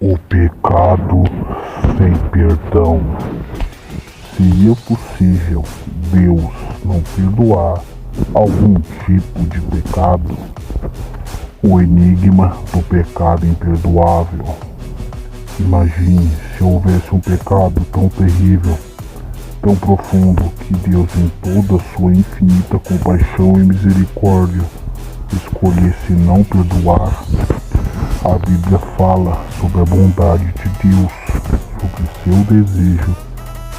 O pecado sem perdão. Seria possível Deus não perdoar algum tipo de pecado? O enigma do pecado imperdoável. Imagine se houvesse um pecado tão terrível, tão profundo, que Deus, em toda sua infinita compaixão e misericórdia, escolhesse não perdoar. A Bíblia fala sobre a bondade de Deus, sobre seu desejo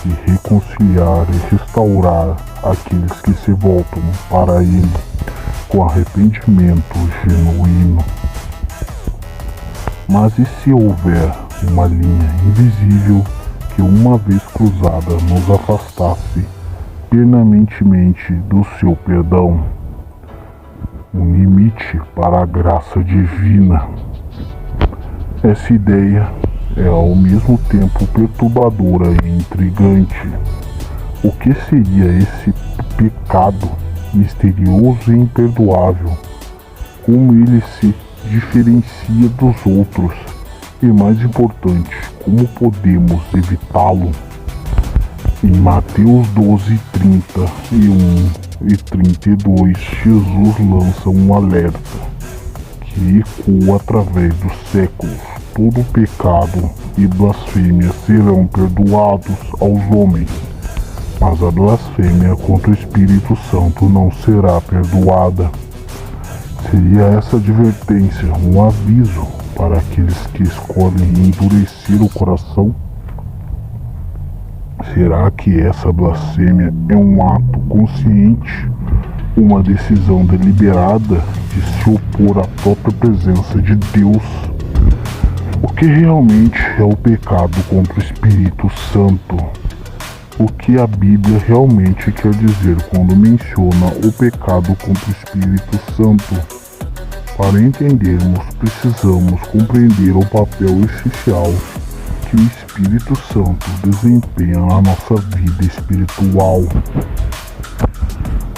de reconciliar e restaurar aqueles que se voltam para Ele com arrependimento genuíno. Mas e se houver uma linha invisível que, uma vez cruzada, nos afastasse permanentemente do seu perdão? Um limite para a graça divina. Essa ideia é ao mesmo tempo perturbadora e intrigante. O que seria esse pecado misterioso e imperdoável? Como ele se diferencia dos outros? E mais importante, como podemos evitá-lo? Em Mateus 12:31 e 32, Jesus lança um alerta que ecoa através dos séculos. Todo pecado e blasfêmia serão perdoados aos homens, mas a blasfêmia contra o Espírito Santo não será perdoada. Seria essa advertência um aviso para aqueles que escolhem endurecer o coração? Será que essa blasfêmia é um ato consciente, uma decisão deliberada de se opor à própria presença de Deus? O que realmente é o pecado contra o Espírito Santo? O que a Bíblia realmente quer dizer quando menciona o pecado contra o Espírito Santo? Para entendermos, precisamos compreender o papel essencial que o Espírito Santo desempenha na nossa vida espiritual.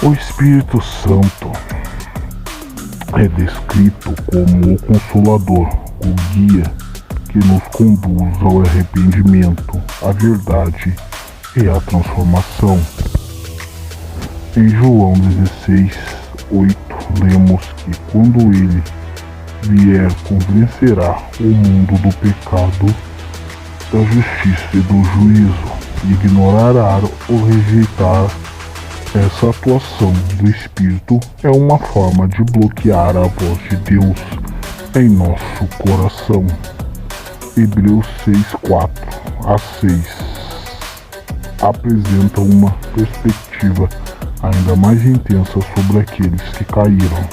O Espírito Santo é descrito como o Consolador, o guia que nos conduz ao arrependimento, à verdade e à transformação. Em João 16:8, lemos que quando ele vier, convencerá o mundo do pecado, da justiça e do juízo. Ignorar ou rejeitar essa atuação do Espírito é uma forma de bloquear a voz de Deus em nosso coração. Hebreus 6:4-6 apresenta uma perspectiva ainda mais intensa sobre aqueles que caíram.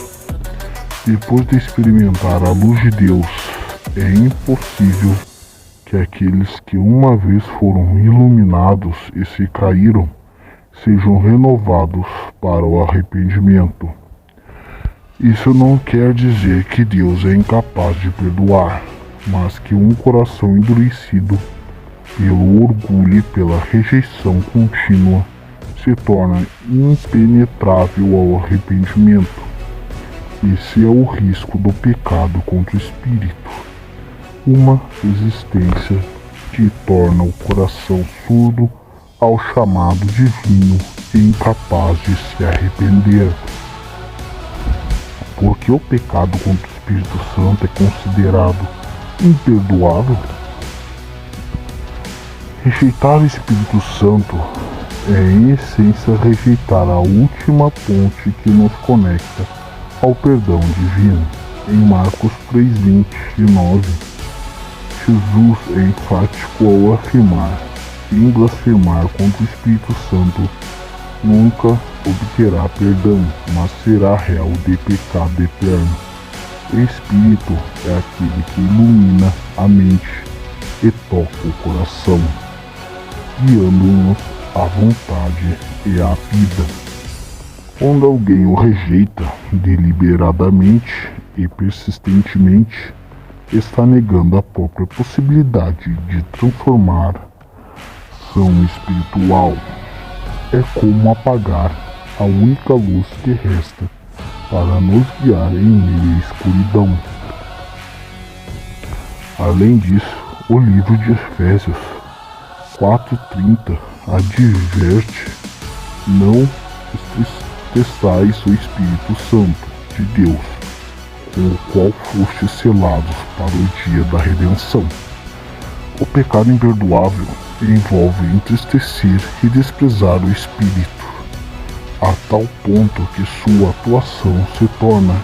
Depois de experimentar a luz de Deus, é impossível que aqueles que uma vez foram iluminados e se caíram sejam renovados para o arrependimento. Isso não quer dizer que Deus é incapaz de perdoar, mas que um coração endurecido pelo orgulho e pela rejeição contínua se torna impenetrável ao arrependimento. Esse é o risco do pecado contra o Espírito, uma resistência que torna o coração surdo ao chamado divino e incapaz de se arrepender. Porque o pecado contra o Espírito Santo é considerado imperdoável? Rejeitar o Espírito Santo é, em essência, rejeitar a última ponte que nos conecta ao perdão divino. Em Marcos 3:29, Jesus é enfático ao afirmar: quem blasfemar contra o Espírito Santo nunca obterá perdão, mas será réu de pecado eterno. O Espírito é aquele que ilumina a mente e toca o coração, guiando-nos à vontade e à vida. Quando alguém o rejeita deliberadamente e persistentemente, está negando a própria possibilidade de transformação espiritual. É como apagar a única luz que resta para nos guiar em meio à escuridão. Além disso, o livro de Efésios 4:30 adverte: não entristeçais o Espírito Santo de Deus, com o qual fostes selados para o dia da redenção. O pecado imperdoável envolve entristecer e desprezar o Espírito, a tal ponto que sua atuação se torna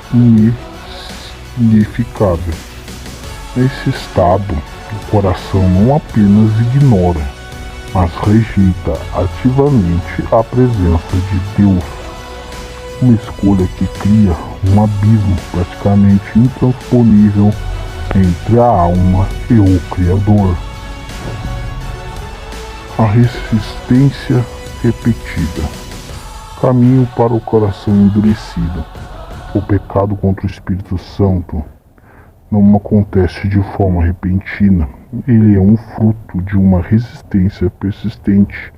ineficável. Nesse estado, o coração não apenas ignora, mas rejeita ativamente a presença de Deus. Uma escolha que cria um abismo praticamente intransponível entre a alma e o Criador. A resistência repetida. Caminho para o coração endurecido. O pecado contra o Espírito Santo não acontece de forma repentina. Ele é um fruto de uma resistência persistente,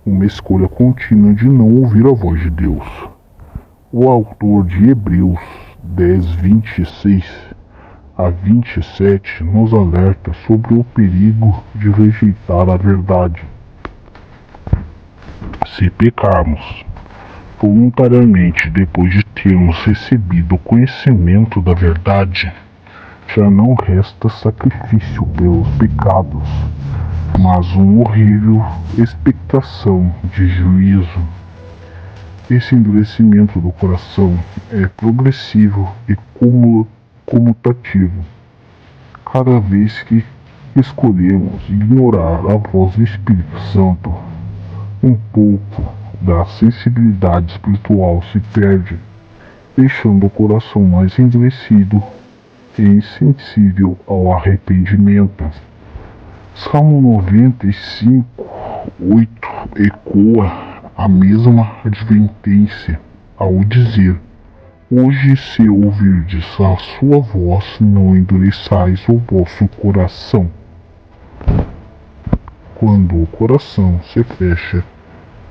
uma escolha contínua de não ouvir a voz de Deus. O autor de Hebreus 10:26 a 27 nos alerta sobre o perigo de rejeitar a verdade. Se pecarmos voluntariamente depois de termos recebido o conhecimento da verdade, já não resta sacrifício pelos pecados, mas uma horrível expectação de juízo. Esse endurecimento do coração é progressivo e comutativo. Cada vez que escolhemos ignorar a voz do Espírito Santo, um pouco da sensibilidade espiritual se perde, deixando o coração mais endurecido e insensível ao arrependimento. Salmo 95:8 ecoa a mesma advertência ao dizer: hoje, se ouvirdes a sua voz, não endureçais o vosso coração. Quando o coração se fecha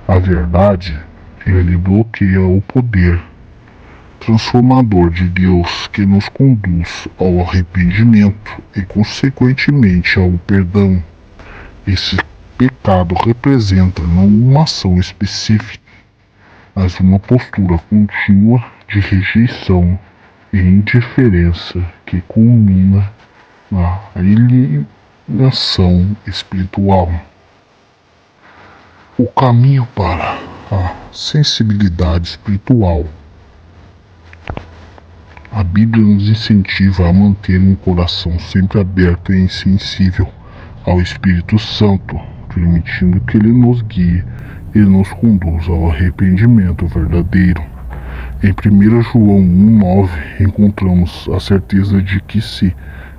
à verdade, ele bloqueia o poder transformador de Deus que nos conduz ao arrependimento e, consequentemente, ao perdão. Esse pecado representa não uma ação específica, mas uma postura contínua de rejeição e indiferença que culmina na alienação espiritual. O caminho para a sensibilidade espiritual. A Bíblia nos incentiva a manter um coração sempre aberto e sensível ao Espírito Santo, permitindo que ele nos guie e nos conduza ao arrependimento verdadeiro. Em 1 João 1:9 encontramos a certeza de que, se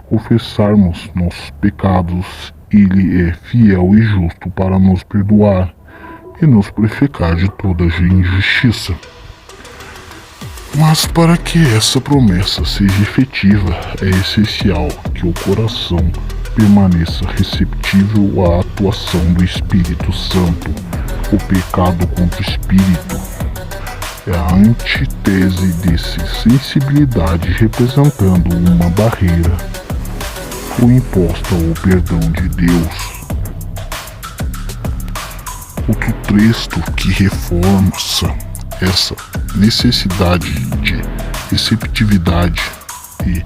confessarmos nossos pecados, ele é fiel e justo para nos perdoar e nos purificar de toda injustiça. Mas para que essa promessa seja efetiva, é essencial que o coração permaneça receptível à atuação do Espírito Santo. O pecado contra o Espírito é a antítese dessa sensibilidade, representando uma barreira imposta ao perdão de Deus. Outro texto que reforça essa necessidade de receptividade e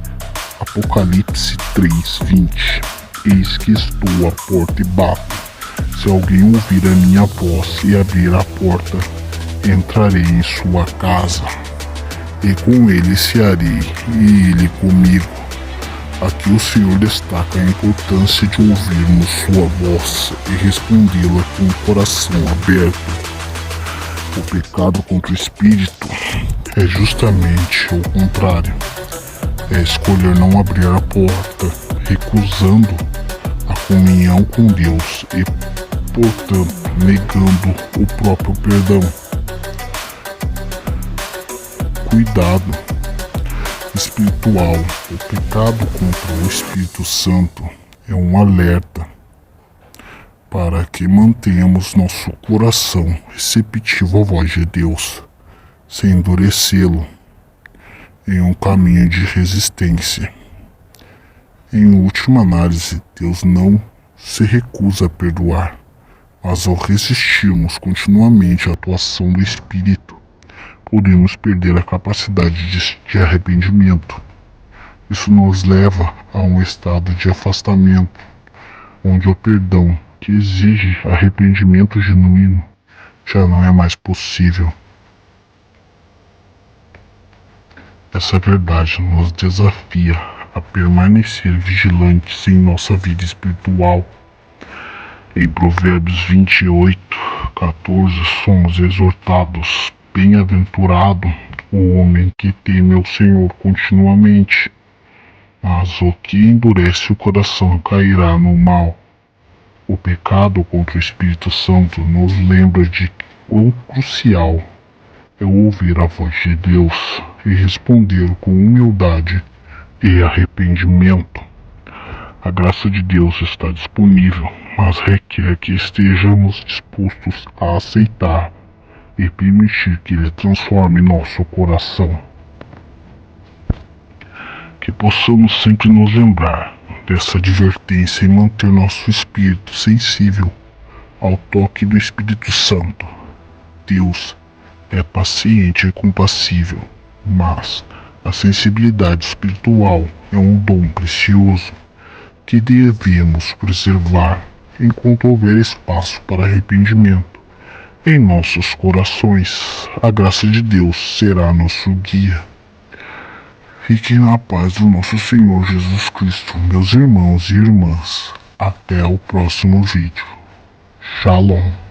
Apocalipse 3:20. Eis que estou à porta e bato. Se alguém ouvir a minha voz e abrir a porta, entrarei em sua casa, e com ele cearei, e ele comigo. Aqui o Senhor destaca a importância de ouvirmos sua voz e respondê-la com o coração aberto. O pecado contra o Espírito é justamente o contrário. É escolher não abrir a porta, recusando a comunhão com Deus e, portanto, negando o próprio perdão. Cuidado espiritual. O pecado contra o Espírito Santo é um alerta para que mantenhamos nosso coração receptivo à voz de Deus, sem endurecê-lo em um caminho de resistência. Em última análise, Deus não se recusa a perdoar, mas ao resistirmos continuamente à atuação do Espírito, podemos perder a capacidade de arrependimento. Isso nos leva a um estado de afastamento, onde o perdão, que exige arrependimento genuíno, já não é mais possível. Essa verdade nos desafia a permanecer vigilantes em nossa vida espiritual. Em Provérbios 28:14 somos exortados: bem-aventurado o homem que teme ao Senhor continuamente, mas o que endurece o coração cairá no mal. O pecado contra o Espírito Santo nos lembra de quão crucial é ouvir a voz de Deus e responder com humildade e arrependimento. A graça de Deus está disponível, mas requer que estejamos dispostos a aceitar e permitir que Ele transforme nosso coração. Que possamos sempre nos lembrar dessa advertência e manter nosso espírito sensível ao toque do Espírito Santo. Deus é paciente e compassível, mas a sensibilidade espiritual é um dom precioso que devemos preservar enquanto houver espaço para arrependimento em nossos corações. A graça de Deus será nosso guia. Fiquem na paz do nosso Senhor Jesus Cristo, meus irmãos e irmãs. Até o próximo vídeo. Shalom.